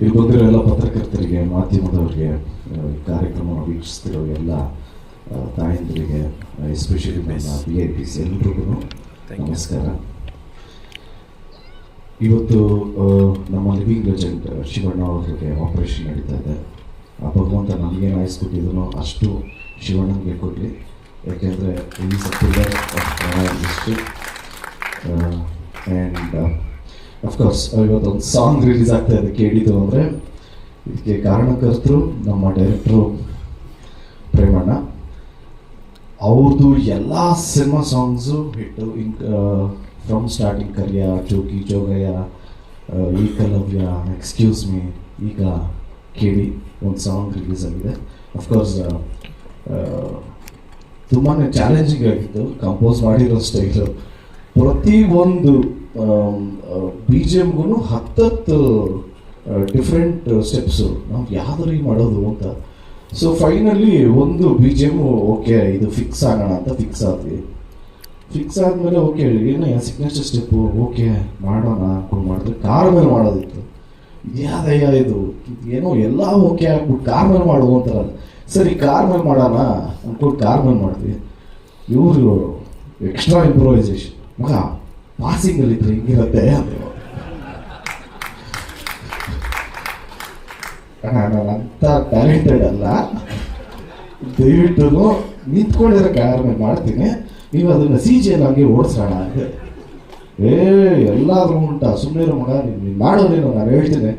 ಇಲ್ಲಿ ಬಂದಿರೋ ಎಲ್ಲ ಪತ್ರಕರ್ತರಿಗೆ, ಮಾಧ್ಯಮದವರಿಗೆ, ಕಾರ್ಯಕ್ರಮವನ್ನು ವೀಕ್ಷಿಸ್ತಿರೋ ಎಲ್ಲ ತಾಯಂದಿರಿಗೆ, ಎಸ್ಪೆಷಲಿ ನನ್ನ VIPs ಎಲ್ರಿಗೂ ನಮಸ್ಕಾರ. ಇವತ್ತು ನಮ್ಮ ಲಿವಿಂಗ್ ಲೆಜೆಂಡ್ ಶಿವಣ್ಣ ಅವರಿಗೆ ಆಪರೇಷನ್ ನಡೀತಾ ಇದೆ. ಆ ಭಗವಂತ ನನಗೇನು ಆಯಿಸ್ಕೊಟ್ಟಿದ್ರು ಅಷ್ಟು ಶಿವಣ್ಣನಿಗೆ ಕೊಡಲಿ. ಯಾಕೆಂದರೆ is a pillar of Kannada industry. And of course ಇವತ್ತೊಂದು ಸಾಂಗ್ ರಿಲೀಸ್ ಆಗ್ತಾ ಇದೆ ಕೇಳಿದ್ದು ಅಂದರೆ ಇದಕ್ಕೆ ಕಾರಣಕರ್ತರು ನಮ್ಮ ಡೈರೆಕ್ಟ್ರು ಪ್ರೇಮಣ್ಣ. ಅವ್ರದ್ದು ಎಲ್ಲ ಸಿನಿಮಾ ಸಾಂಗ್ಸು ಹಿಟ್ಟು. ಫ್ರಮ್ ಸ್ಟಾರ್ಟಿಂಗ್ ಕರಿಯ, ಚೌಕಿ ಚೌಗಯ್ಯ, ಈ ಕಲವ್ಯ, ಎಕ್ಸ್ಕ್ಯೂಸ್ ಮೀ, ಈಗ ಕೇಳಿ ಒಂದು ಸಾಂಗ್ ರಿಲೀಸ್ ಆಗಿದೆ. ಅಫ್ಕೋರ್ಸ್ ತುಂಬಾ ಚಾಲೆಂಜಿಂಗ್ ಆಗಿತ್ತು. ಕಂಪೋಸ್ ಮಾಡಿರೋ ಸ್ಟೈಲು ಪ್ರತಿಯೊಂದು BGMಗೂ 10 ಡಿಫ್ರೆಂಟ್ ಸ್ಟೆಪ್ಸು. ನಾವು ಯಾವ್ದು ಮಾಡೋದು ಅಂತ. ಸೊ ಫೈನಲಿ ಒಂದು BGM ಓಕೆ ಇದು ಫಿಕ್ಸ್ ಆಗೋಣ ಅಂತ ಫಿಕ್ಸ್ ಆದ್ವಿ. ಫಿಕ್ಸ್ ಆದಮೇಲೆ ಓಕೆ ಏನೋ ಸಿಗ್ನೇಚರ್ ಸ್ಟೆಪ್ಪು ಓಕೆ ಮಾಡೋಣ ಅನ್ಕೊಂಡು ಮಾಡಿದ್ರೆ ಕಾರ್ ಮೇಲೆ ಮಾಡೋದಿತ್ತು. ಯಾವ್ದಯ್ಯ ಇದು ಏನೋ ಎಲ್ಲ ಓಕೆ ಆಗ್ಬಿಟ್ಟು ಕಾರ್ ಮೇಲೆ ಮಾಡುವ ಅಂತಾರಲ್ಲ. ಸರಿ ಕಾರ್ ಮೇಲೆ ಮಾಡೋಣ ಅಂದ್ಕೊಂಡು ಕಾರ್ ಮೇಲೆ ಮಾಡಿದ್ವಿ. ಇವರು ಎಕ್ಸ್ಟ್ರಾ ಇಂಪ್ರೂವೈಸೇಷನ್ ಮಗ ಪಾಸಿಂಗಲ್ಲಿ ಇದ್ರೆ ಹಿಂಗಿರುತ್ತೆ ಅಂತ. ನಾನು ಅಂಥ ಟ್ಯಾಲೆಂಟೆಡ್ ಅಲ್ಲ, ದಯವಿಟ್ಟು ನಿಂತ್ಕೊಂಡಿರೋ ಕಾರ್ ಮೇಲೆ ಮಾಡ್ತೀನಿ, ನೀವು ಅದನ್ನು CG ಹಂಗೆ ಓಡಿಸೋಣ ಅಂದರೆ ಎಲ್ಲಾದ್ರೂ ಉಂಟಾ ಸುಮ್ಮನೆ ಮಗ ನೀನು ಮಾಡೋದೇನು ನಾನು ಹೇಳ್ತೀನಿ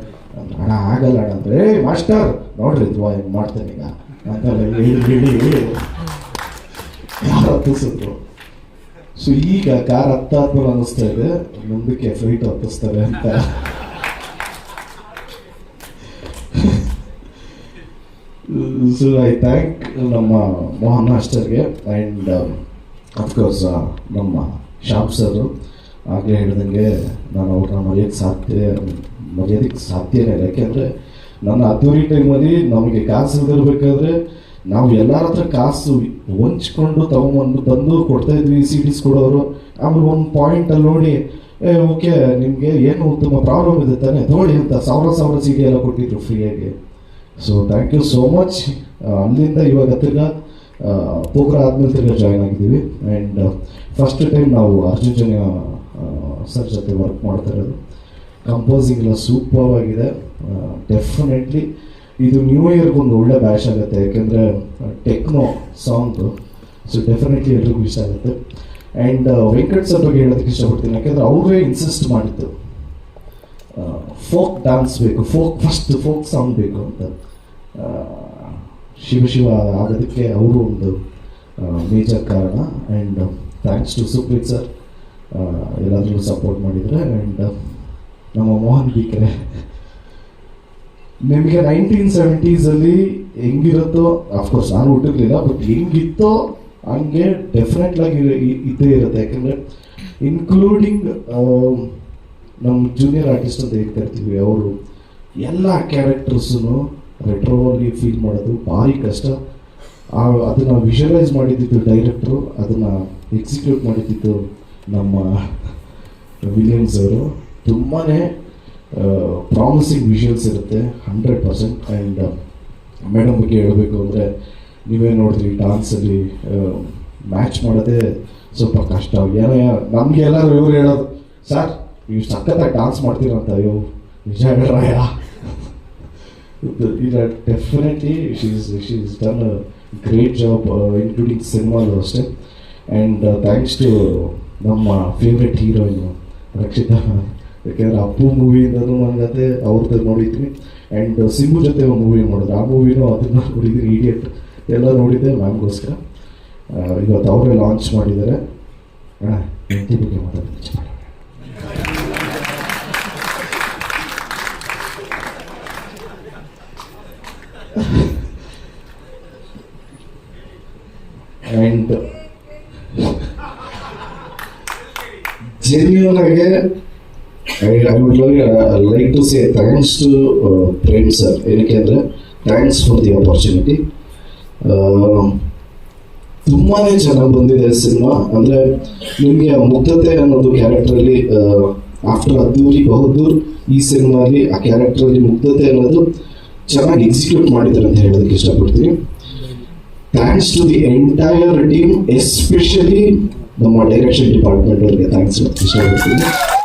ಅಣ್ಣ ಆಗಲ್ಲ ಅಣ್ಣ ಅಂದರೆ ಮಾಸ್ಟರ್ ನೋಡ್ರಿ ಹೆಂಗೆ ಮಾಡ್ತೇನೆ ಈಗ ಅಂತೆಲ್ಲ ಹೇಳಿ ಕಾರ್ ಹತ್ತಿಸಿದ್ರು. ಸೊ ಈಗ ಕಾರ್ ಹತ್ತಾದ್ಮೇಲೆ ಅನ್ನಿಸ್ತಾ ಇದೆ ಮುಂದಕ್ಕೆ ಫ್ಲೈಟ್ ಹತ್ತಿಸ್ತಾರೆ ಅಂತ. ಸೊ ಐ ಥ್ಯಾಂಕ್ ನಮ್ಮ ಮೋಹನ್ ಮಾಸ್ಟರ್ಗೆ ಆ್ಯಂಡ್ ಅಫ್ಕೋರ್ಸ್ ನಮ್ಮ ಶ್ಯಾಮ್ ಸರ್. ಆಗಲೇ ಹೇಳ್ದಂಗೆ ನಾನು ಅವ್ರನ್ನ ಮರ್ಯಾದಕ್ಕೆ ಸಾಧ್ಯನೇ ಇಲ್ಲ. ಯಾಕೆಂದರೆ ನನ್ನ ಅದ್ದೂರಿ ಟೈಮಲ್ಲಿ ನಮಗೆ ಕಾಸು ಇಲ್ದಿರ್ಬೇಕಾದ್ರೆ ನಾವು ಎಲ್ಲರ ಹತ್ರ ಕಾಸು ಹೊಂಚ್ಕೊಂಡು ತಂದು ಕೊಡ್ತಾಯಿದ್ವಿ. CDs ಕೊಡೋರು. ಆಮೇಲೆ ಒಂದು ಪಾಯಿಂಟಲ್ಲಿ ನೋಡಿ ಓಕೆ ನಿಮಗೆ ಏನು ತುಂಬ ಪ್ರಾಬ್ಲಮ್ ಇದೆ ತಾನೇ ನೋಡಿ ಅಂತ ಸಾವಿರ CD ಎಲ್ಲ ಕೊಟ್ಟಿದ್ರು ಫ್ರೀಯಾಗಿ. So thank you so much. ಅಲ್ಲಿಂದ ಇವಾಗ ತಿರ್ಗಾ ಪೋಖ್ರಾ ಆದಮೇಲೆ ತಿರ್ಗಾ ಜಾಯ್ನ್ ಆಗಿದ್ದೀವಿ. ಆ್ಯಂಡ್ ಫಸ್ಟ್ ಟೈಮ್ ನಾವು ಅರ್ಜುನ್ ಜನ್ಯ ಸರ್ ಜೊತೆ ವರ್ಕ್ ಮಾಡ್ತಾ ಇರೋದು. ಕಂಪೋಸಿಂಗ್ ಎಲ್ಲ ಸೂಪರ್ ಆಗಿದೆ. ಡೆಫಿನೆಟ್ಲಿ ಇದು ನ್ಯೂ ಇಯರ್ಗೊಂದು ಒಳ್ಳೆ ಬ್ಯಾಶ್ ಆಗುತ್ತೆ. ಯಾಕೆಂದರೆ ಟೆಕ್ನೋ ಸಾಂಗು. ಸೊ ಡೆಫಿನೆಟ್ಲಿ ಎಲ್ರಿಗೂ ಇಷ್ಟ ಆಗುತ್ತೆ. ಆ್ಯಂಡ್ ವೆಂಕಟ್ ಸರ್ ಬಗ್ಗೆ ಹೇಳೋದಕ್ಕೆ ಇಷ್ಟಪಡ್ತೀನಿ. ಯಾಕೆಂದರೆ ಅವರೇ ಇನ್ಸಿಸ್ಟ್ ಮಾಡಿದ್ದು ಫೋಕ್ ಡ್ಯಾನ್ಸ್ ಬೇಕು, ಫೋಕ್ ಸಾಂಗ್ ಬೇಕು ಅಂತ. ಶಿವ ಆಗೋದಕ್ಕೆ ಅವರು ಒಂದು ಮೇಜರ್ ಕಾರಣ. And thanks to Supreeth sir ಎಲ್ಲಾದರೂ ಸಪೋರ್ಟ್ ಮಾಡಿದರೆ. ಆ್ಯಂಡ್ ನಮ್ಮ ಮೋಹನ್ ಬಿಕರೆ ನಿಮಗೆ 1970s ಹೆಂಗಿರುತ್ತೋ ಅಫ್ಕೋರ್ಸ್ ನಾನು ಹುಟ್ಟಿರಲಿಲ್ಲ, ಬಟ್ ಹೆಂಗಿತ್ತೋ ಹಂಗೆ ಡೆಫಿನೆಟ್ಲಾಗಿ ಇದ್ದೇ ಇರುತ್ತೆ. ಯಾಕೆಂದರೆ ಇನ್ಕ್ಲೂಡಿಂಗ್ ನಮ್ಮ ಜೂನಿಯರ್ ಆರ್ಟಿಸ್ಟ್ ಅಂತ ಹೇಳ್ತಾ ಇರ್ತೀವಿ, ಅವರು ಎಲ್ಲ ಕ್ಯಾರೆಕ್ಟರ್ಸನ್ನು ರೆಟ್ರೋಲಿ ಫೀಲ್ ಮಾಡೋದು ಭಾರಿ ಕಷ್ಟ. ಅದನ್ನು ವಿಜುವಲೈಸ್ ಮಾಡಿದ್ದು ಡೈರೆಕ್ಟ್ರು, ಅದನ್ನು ಎಕ್ಸಿಕ್ಯೂಟ್ ಮಾಡಿದ್ದು ನಮ್ಮ ವಿಲಿಯಮ್ಸ್ ಅವರು. ತುಂಬಾ ಪ್ರಾಮಿಸಿಂಗ್ ವಿಜುವಲ್ಸ್ ಇರುತ್ತೆ 100%. ಆ್ಯಂಡ್ ಮೇಡಮ್ ಬಗ್ಗೆ ಹೇಳಬೇಕು ಅಂದರೆ ನೀವೇ ನೋಡಿದ್ರಿ ಡ್ಯಾನ್ಸಲ್ಲಿ ಮ್ಯಾಚ್ ಮಾಡೋದೇ ಸ್ವಲ್ಪ ಕಷ್ಟ. ಏನೋ ನಮಗೆ ಎಲ್ಲರೂ ಇವ್ರು ಹೇಳೋದು ಸರ್ ನೀವು ಸಖತ್ತಾಗಿ ಡ್ಯಾನ್ಸ್ ಮಾಡ್ತೀರಂತ. ಅಯ್ಯೋ ನಿಜ ಹೇಳ್ರಯ್ಯ. ಈಗ definitely she's done a great job including ಸಿನಿಮಾಲು ಅಷ್ಟೇ. ಆ್ಯಂಡ್ ಥ್ಯಾಂಕ್ಸ್ ಟು ನಮ್ಮ ಫೇವ್ರೆಟ್ ಹೀರೋಯಿನ್ ರಕ್ಷಿತಾ. ಯಾಕೆಂದರೆ ಅಪ್ಪು ಮೂವಿಯಿಂದನೂ ನನಗತ್ತೆ ಅವ್ರದ್ದು ನೋಡಿದ್ವಿ. ಆ್ಯಂಡ್ ಸಿಂಬು ಜೊತೆ ಒಂದು ಮೂವಿ ಮಾಡಿದ್ರು, ಆ ಮೂವಿನೂ ಅದನ್ನು ನೋಡಿದ್ದೀನಿ. ಇಡಿಯಟ್ ಎಲ್ಲ ನೋಡಿದ್ದೆ ಮ್ಯಾಮ್ಗೋಸ್ಕರ. ಇವತ್ತು ಅವರೇ ಲಾಂಚ್ ಮಾಡಿದ್ದಾರೆ. ಹೆಂಡತಿ ಬಗ್ಗೆ ಮಾತಾಡ್ತೀನಿ. ಆ್ಯಂಡ್ ಜೆನ್ಯೂನ್ ಆಗಿ I would like to say thanks to Prem sir. ಏನಕ್ಕೆ ಅಂದರೆ ಥ್ಯಾಂಕ್ಸ್ ಫಾರ್ ದಿ ಆಪರ್ಚುನಿಟಿ. ತುಂಬಾ ಚೆನ್ನಾಗಿ ಬಂದಿದೆ ಸಿನಿಮಾ. ಅಂದರೆ ನಿಮಗೆ ಮುಗ್ಧತೆ ಅನ್ನೋದು ಕ್ಯಾರೆಕ್ಟ್ರಲ್ಲಿ ಆಫ್ಟರ್ ಅದ್ದೂರಿ ಬಹದ್ದೂರ್ ಈ ಸಿನಿಮಾಲಿ ಆ ಕ್ಯಾರೆಕ್ಟರಲ್ಲಿ ಮುಗ್ಧತೆ ಅನ್ನೋದು ಚೆನ್ನಾಗಿ ಎಕ್ಸಿಕ್ಯೂಟ್ ಮಾಡಿದ್ದಾರೆ ಅಂತ ಹೇಳೋದಕ್ಕೆ ಇಷ್ಟಪಡ್ತೀನಿ. Thanks to the entire team, especially ನಮ್ಮ ಡೈರೆಕ್ಷನ್ ಡಿಪಾರ್ಟ್ಮೆಂಟ್ ಅವರಿಗೆ ಥ್ಯಾಂಕ್ಸ್ ಇಷ್ಟಪಡ್ತೀನಿ.